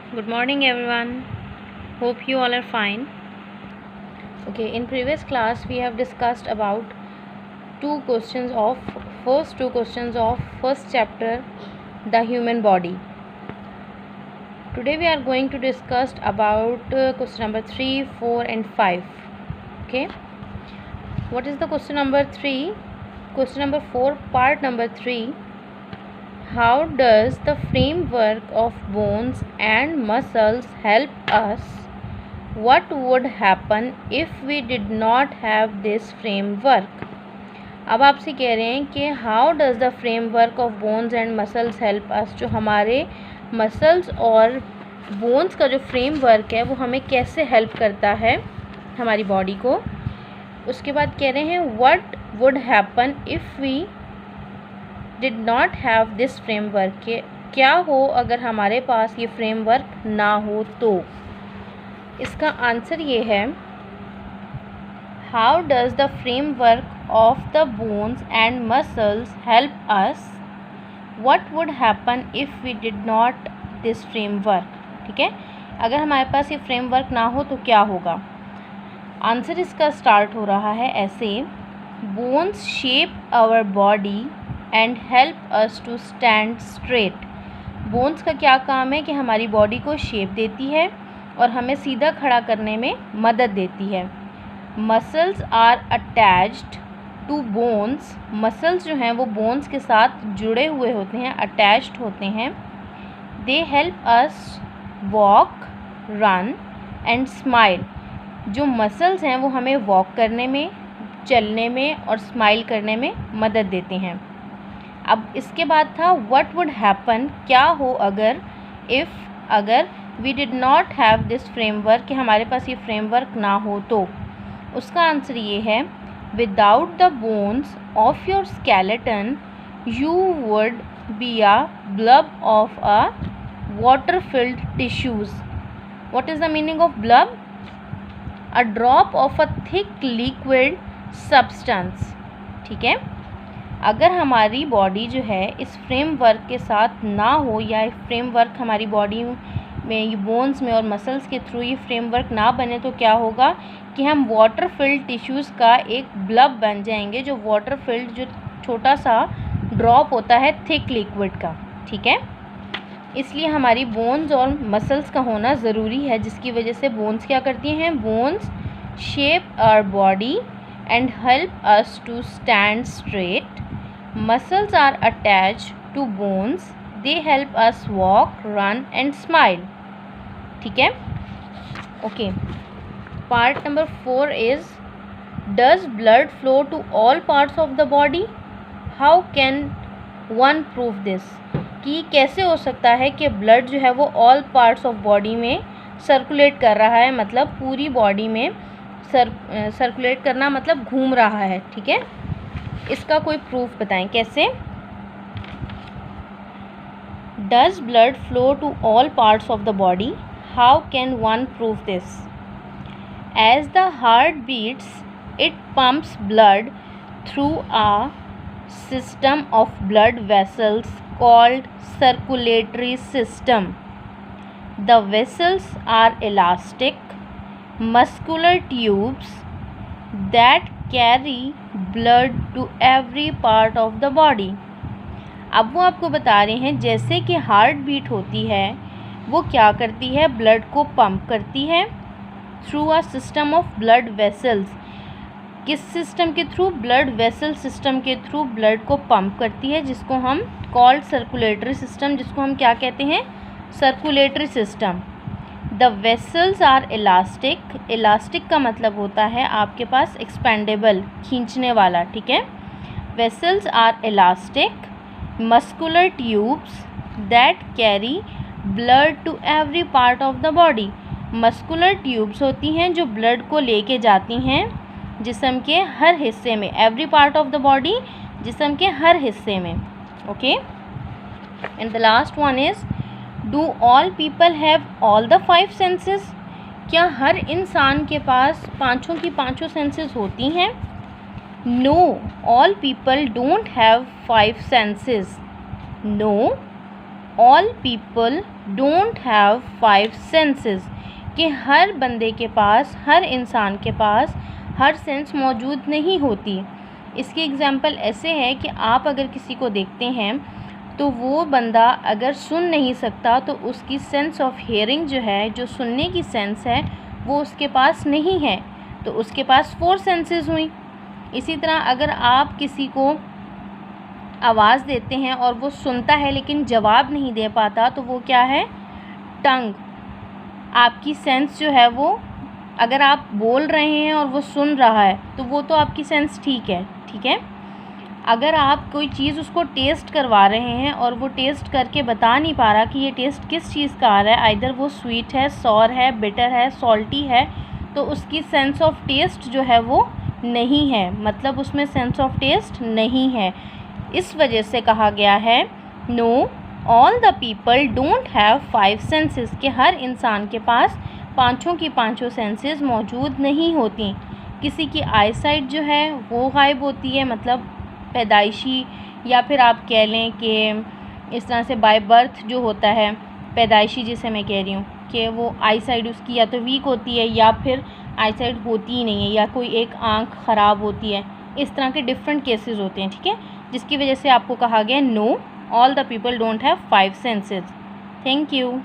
Good morning everyone. Hope you all are fine. Okay, in previous class we have discussed about first two questions of first chapter, the human body. Today we are going to discuss about question number 3, 4 and 5. Okay. What is the question number 3? Question number 4, part number 3. How does the framework of bones and muscles help us? What would happen if we did not have this framework? अब आपसे कह रहे हैं कि how does the framework of bones and muscles help अस, जो हमारे muscles और bones का जो फ्रेमवर्क है वो हमें कैसे हेल्प करता है हमारी बॉडी को. उसके बाद कह रहे हैं what would happen if we did not have this framework, के क्या हो अगर हमारे पास ये फ्रेमवर्क ना हो तो. इसका आंसर ये है, how does the framework of the bones and muscles help us, what would happen if we did not this framework. ठीक है, अगर हमारे पास ये फ्रेमवर्क ना हो तो क्या होगा. आंसर इसका स्टार्ट हो रहा है ऐसे, bones shape our body and help us to stand straight. Bones का क्या काम है कि हमारी बॉडी को शेप देती है और हमें सीधा खड़ा करने में मदद देती है. Muscles are attached to bones. Muscles जो हैं वो बोन्स के साथ जुड़े हुए होते हैं, अटैच्ड होते हैं. They help us walk, run and smile. जो मसल्स हैं वो हमें वॉक करने में, चलने में और स्माइल करने में मदद देते हैं. अब इसके बाद था व्हाट वुड हैपन, क्या हो अगर, अगर we did not have this framework, कि हमारे पास ये फ्रेमवर्क ना हो तो. उसका आंसर ये है, without the bones of your skeleton you would be a bulb of a water field tissues. What is the meaning of bulb? A drop of a thick liquid substance. ठीक है, अगर हमारी बॉडी जो है इस framework के साथ ना हो, या फ्रेमवर्क हमारी बॉडी में, ये बोन्स में और मसल्स के थ्रू ये फ्रेमवर्क ना बने, तो क्या होगा कि हम वाटर फिल्ड टिश्यूज़ का एक ब्लब बन जाएंगे. जो वाटर फिल्ड, जो छोटा सा ड्रॉप होता है थिक लिक्विड का. ठीक है, इसलिए हमारी बोन्स और मसल्स का होना ज़रूरी है, जिसकी वजह से बोन्स क्या करती हैं, bones shape our body and help us to stand straight. Muscles are attached to bones. They help us walk, run and smile. ठीक है, okay. Part number 4 is, does blood flow to all parts of the body? How can one prove this? कि कैसे हो सकता है कि blood जो है वो all parts of body में सर्कुलेट कर रहा है, मतलब पूरी बॉडी में सर्कुलेट करना मतलब घूम रहा है. ठीक है, इसका कोई प्रूफ बताएं कैसे. Does blood flow to all parts of the body, how can one prove this. As the heart beats it pumps blood through a system of blood vessels called circulatory system. The vessels are elastic muscular tubes that carry blood to every part of the body. अब वो आपको बता रहे हैं जैसे कि heart beat होती है वो क्या करती है, ब्लड को पंप करती है through a system of blood vessels. किस सिस्टम के थ्रू? ब्लड वेसल सिस्टम के थ्रू ब्लड को पंप करती है, जिसको हम कॉल्ड सर्कुलेटरी सिस्टम, जिसको हम क्या कहते हैं, circulatory system. The vessels are elastic. Elastic का मतलब होता है आपके पास एक्सपेंडेबल, खींचने वाला. ठीक है, vessels are elastic. Muscular tubes that carry blood to every part of the body. Muscular tubes होती हैं जो ब्लड को लेके जाती हैं जिस्म के हर हिस्से में. Every part of the body, जिस्म के हर हिस्से में. Okay, and the last one is, do all people have all the 5 senses. क्या हर इंसान के पास पाँचों की पाँचों सेंसेस होती हैं? No, all people don't have 5 senses. No, all people don't have 5 senses, कि हर बंदे के पास, हर इंसान के पास हर सेंस मौजूद नहीं होती। इसकी एग्जांपल ऐसे है कि आप अगर किसी को देखते हैं तो वो बंदा अगर सुन नहीं सकता तो उसकी सेंस ऑफ हियरिंग जो है, जो सुनने की सेंस है, वो उसके पास नहीं है, तो उसके पास 4 सेंसेस हुई। इसी तरह अगर आप किसी को आवाज़ देते हैं और वो सुनता है लेकिन जवाब नहीं दे पाता, तो वो क्या है? टंग। आपकी सेंस जो है वो, अगर आप बोल रहे हैं और वो सुन रहा है तो वो तो आपकी सेंस ठीक है। अगर आप कोई चीज़ उसको टेस्ट करवा रहे हैं और वो टेस्ट करके बता नहीं पा रहा कि ये टेस्ट किस चीज़ का आ रहा है, आइदर वो स्वीट है, सॉर है, बिटर है, सॉल्टी है, तो उसकी सेंस ऑफ टेस्ट जो है वो नहीं है, मतलब उसमें सेंस ऑफ टेस्ट नहीं है। इस वजह से कहा गया है know all the people don't have 5 senses, कि हर इंसान के पास पाँचों की पाँचों सेंसेस मौजूद नहीं होती। किसी की आई साइट जो है वो गायब होती है, मतलब पैदाइशी, या फिर आप कह लें कि इस तरह से बाय बर्थ जो होता है, पैदाइशी जिसे मैं कह रही हूँ, कि वो आई साइट उसकी या तो वीक होती है या फिर आई साइट होती ही नहीं है, या कोई एक आँख ख़राब होती है। इस तरह के डिफरेंट केसेस होते हैं, ठीक है, जिसकी वजह से आपको कहा गया know all the people don't have 5 senses. Thank you.